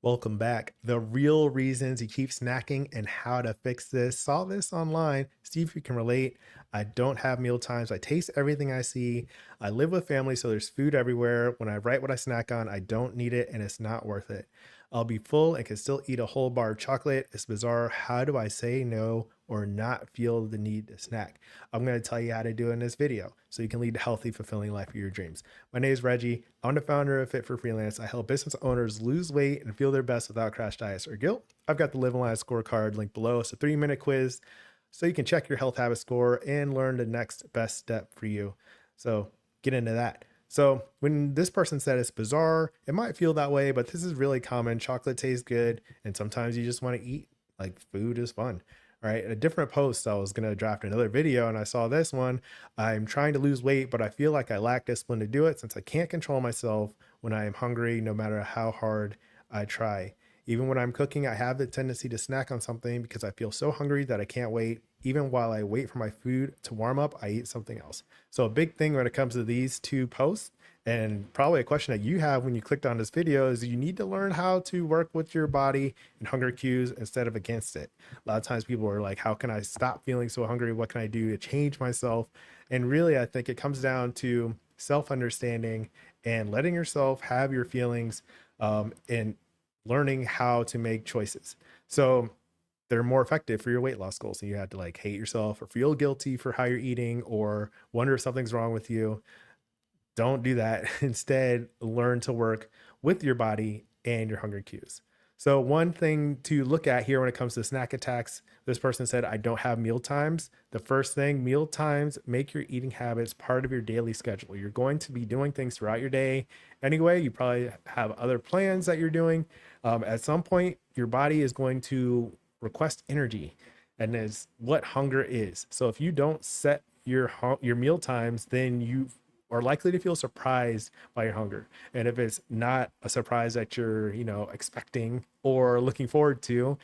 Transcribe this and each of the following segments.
Welcome back. The real reasons you keep snacking and how to fix this. Saw this online. See if you can relate. I don't have meal times. I taste everything I see. I live with family, so there's food everywhere. When I write what I snack on, I don't need it and it's not worth it. I'll be full and can still eat a whole bar of chocolate. It's bizarre. How do I say no or not feel the need to snack? I'm going to tell you how to do it in this video so you can lead a healthy, fulfilling life of your dreams. My name is Reggie. I'm the founder of Fit for Freelance. I help business owners lose weight and feel their best without crash diets or guilt. I've got the Live and Live scorecard linked below. It's a 3-minute quiz so you can check your health habit score and learn the next best step for you. So get into that. So when this person said it's bizarre, it might feel that way, but this is really common. Chocolate tastes good, and sometimes you just want to eat. Like, food is fun. All right. In a different post, I was going to draft another video and I saw this one. I'm trying to lose weight, but I feel like I lack discipline to do it since I can't control myself when I am hungry, no matter how hard I try. Even when I'm cooking, I have the tendency to snack on something because I feel so hungry that I can't wait. Even while I wait for my food to warm up, I eat something else. So a big thing when it comes to these two posts, and probably a question that you have when you clicked on this video, is you need to learn how to work with your body and hunger cues instead of against it. A lot of times people are like, how can I stop feeling so hungry? What can I do to change myself? And really, I think it comes down to self-understanding and letting yourself have your feelings, and learning how to make choices. So they're more effective for your weight loss goals. And you have to like hate yourself or feel guilty for how you're eating or wonder if something's wrong with you. Don't do that. Instead, learn to work with your body and your hunger cues. So, one thing to look at here when it comes to snack attacks, this person said, I don't have meal times. The first thing, meal times make your eating habits part of your daily schedule. You're going to be doing things throughout your day anyway. You probably have other plans that you're doing. At some point, your body is going to request energy, and is what hunger is. So, if you don't set your meal times, then you are likely to feel surprised by your hunger. And if it's not a surprise that you're, expecting or looking forward to,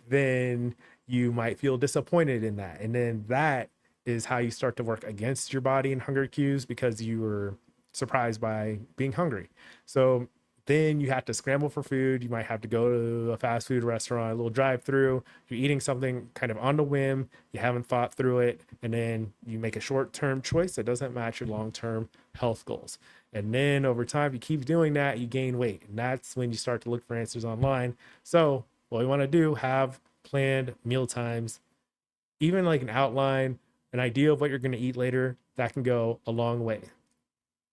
then you might feel disappointed in that. And then that is how you start to work against your body and hunger cues because you were surprised by being hungry. So then you have to scramble for food. You might have to go to a fast food restaurant, a little drive through. You're eating something kind of on the whim. You haven't thought through it. And then you make a short term choice that doesn't match your long term health goals. And then over time, you keep doing that, you gain weight. And that's when you start to look for answers online. So, what we want to do, have planned meal times, even like an outline, an idea of what you're going to eat later. That can go a long way.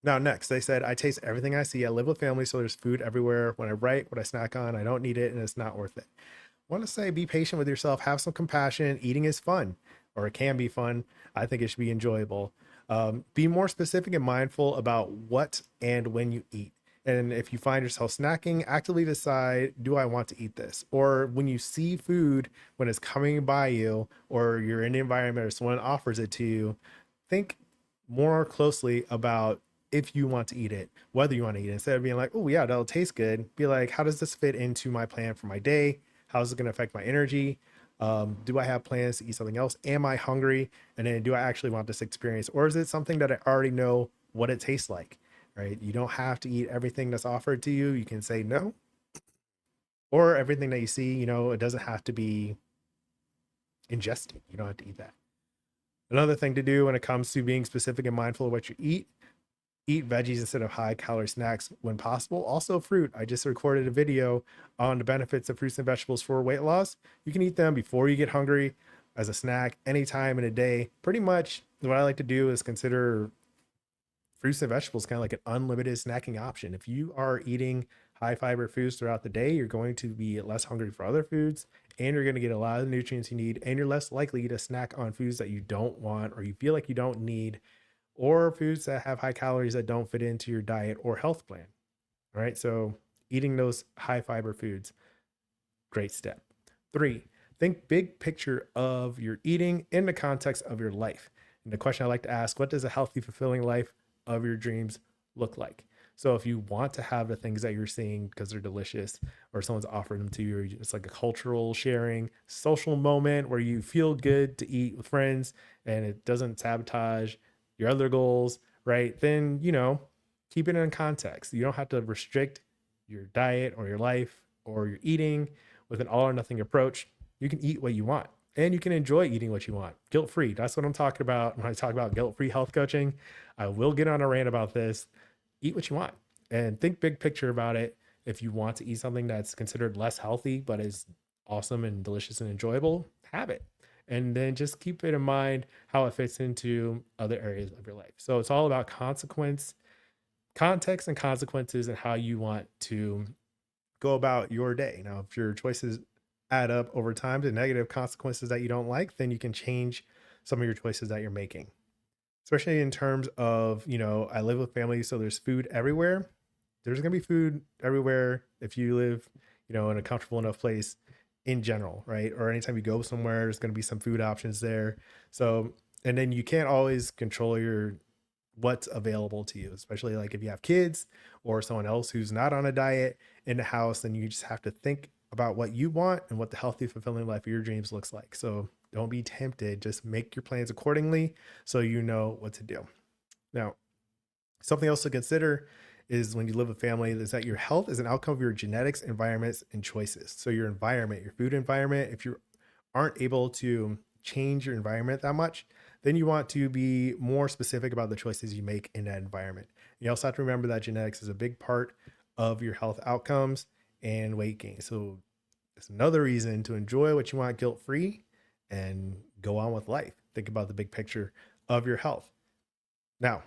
Now, next, they said, I taste everything I see. I live with family, so there's food everywhere. When I write, what I snack on, I don't need it and it's not worth it. I want to say, be patient with yourself, have some compassion. Eating is fun, or it can be fun. I think it should be enjoyable. Be more specific and mindful about what and when you eat. And if you find yourself snacking, actively decide, do I want to eat this? Or when you see food, when it's coming by you, or you're in the environment or someone offers it to you, think more closely about if you want to eat it, whether you want to eat it. Instead of being like, oh, yeah, that'll taste good, be like, how does this fit into my plan for my day? How's it going to affect my energy? Do I have plans to eat something else? Am I hungry? And then do I actually want this experience? Or is it something that I already know what it tastes like, right? You don't have to eat everything that's offered to you. You can say no, or everything that you see, it doesn't have to be ingested. You don't have to eat that. Another thing to do when it comes to being specific and mindful of what you eat veggies instead of high calorie snacks when possible. Also, fruit. I just recorded a video on the benefits of fruits and vegetables for weight loss. You can eat them before you get hungry, as a snack, anytime in a day. Pretty much what I like to do is consider fruits and vegetables kind of like an unlimited snacking option. If you are eating high fiber foods throughout the day, you're going to be less hungry for other foods, and you're going to get a lot of the nutrients you need, and you're less likely to snack on foods that you don't want or you feel like you don't need, or foods that have high calories that don't fit into your diet or health plan. All right. So eating those high fiber foods, great step. 3, think big picture of your eating in the context of your life. And the question I like to ask, what does a healthy, fulfilling life of your dreams look like? So if you want to have the things that you're seeing because they're delicious, or someone's offered them to you, or it's like a cultural sharing, social moment where you feel good to eat with friends and it doesn't sabotage your other goals, right? Then, keep it in context. You don't have to restrict your diet or your life or you're eating with an all or nothing approach, you can eat what you want and you can enjoy eating what you want guilt free. That's what I'm talking about when I talk about guilt free health coaching. I will get on a rant about this. Eat what you want and think big picture about it. If you want to eat something that's considered less healthy but is awesome and delicious and enjoyable, have it. And then just keep it in mind how it fits into other areas of your life. So it's all about context and consequences, and how you want to go about your day. Now, if your choices add up over time to negative consequences that you don't like, then you can change some of your choices that you're making, especially in terms of, I live with family, so there's food everywhere. There's going to be food everywhere if you live, in a comfortable enough place in general, right? Or anytime you go somewhere, there's going to be some food options there. So, and then you can't always control what's available to you, especially like if you have kids or someone else who's not on a diet in the house, then you just have to think about what you want and what the healthy, fulfilling life of your dreams looks like. So don't be tempted. Just make your plans accordingly so you know what to do. Now, something else to consider is when you live with family is that your health is an outcome of your genetics, environments, and choices. So your environment, your food environment, if you aren't able to change your environment that much, then you want to be more specific about the choices you make in that environment. You also have to remember that genetics is a big part of your health outcomes and weight gain. So it's another reason to enjoy what you want guilt-free and go on with life. Think about the big picture of your health. Now,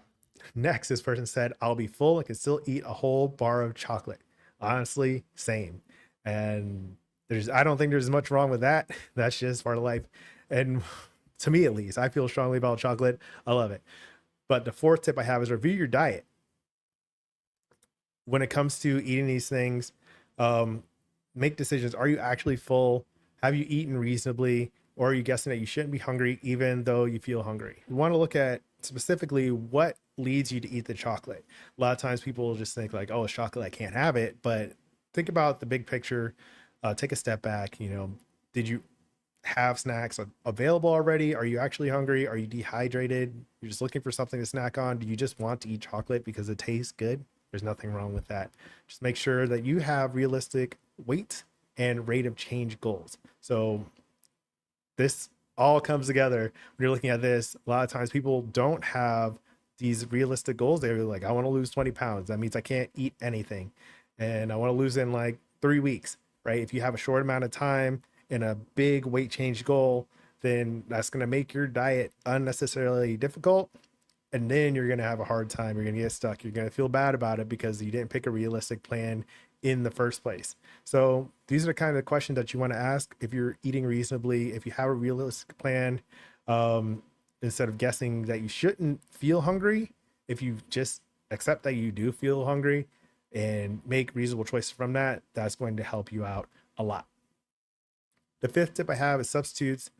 next, this person said, I'll be full and can still eat a whole bar of chocolate. Honestly, same. And I don't think there's much wrong with that. That's just part of life. And to me, at least, I feel strongly about chocolate. I love it. But the fourth tip I have is review your diet. When it comes to eating these things, make decisions. Are you actually full? Have you eaten reasonably? Or are you guessing that you shouldn't be hungry even though you feel hungry? You want to look at specifically what leads you to eat the chocolate. A lot of times people will just think like, oh, it's chocolate, I can't have it. But think about the big picture. Take a step back. Did you have snacks available already? Are you actually hungry? Are you dehydrated? You're just looking for something to snack on? Do you just want to eat chocolate because it tastes good? There's nothing wrong with that. Just make sure that you have realistic weight and rate of change goals. So this all comes together when you're looking at this. A lot of times people don't have these realistic goals. They're like, I want to lose 20 pounds. That means I can't eat anything. And I want to lose in like 3 weeks, right? If you have a short amount of time and a big weight change goal, then that's going to make your diet unnecessarily difficult. And then you're going to have a hard time. You're going to get stuck. You're going to feel bad about it because you didn't pick a realistic plan in the first place. So these are the kind of questions that you want to ask if you're eating reasonably, if you have a realistic plan, instead of guessing that you shouldn't feel hungry. If you just accept that you do feel hungry and make reasonable choices from that, that's going to help you out a lot. The fifth tip I have is substitutes.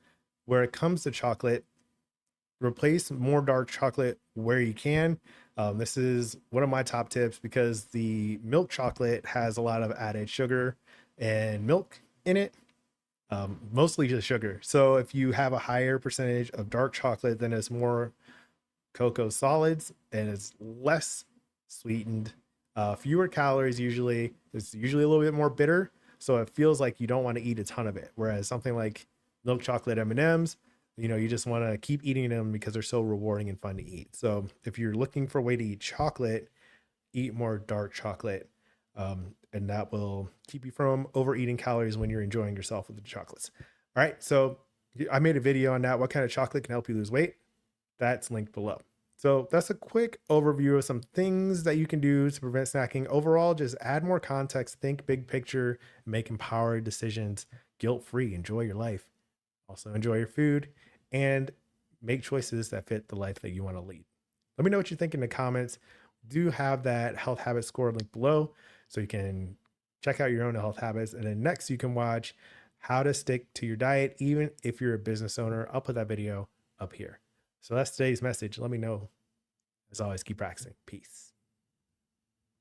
Where it comes to chocolate, replace more dark chocolate where you can. This is one of my top tips because the milk chocolate has a lot of added sugar and milk in it, mostly just sugar. So if you have a higher percentage of dark chocolate, then it's more cocoa solids and it's less sweetened, fewer calories usually. It's usually a little bit more bitter, so it feels like you don't want to eat a ton of it. Whereas something like milk chocolate M&Ms, you just want to keep eating them because they're so rewarding and fun to eat. So if you're looking for a way to eat chocolate, eat more dark chocolate, and that will keep you from overeating calories when you're enjoying yourself with the chocolates. All right, so I made a video on that. What kind of chocolate can help you lose weight? That's linked below. So that's a quick overview of some things that you can do to prevent snacking. Overall, just add more context, think big picture, make empowered decisions, guilt-free, enjoy your life. Also enjoy your food and make choices that fit the life that you want to lead. Let me know what you think in the comments. Do have that health habit score link below so you can check out your own health habits. And then next you can watch how to stick to your diet, even if you're a business owner. I'll put that video up here. So that's today's message. Let me know. As always, keep practicing. Peace.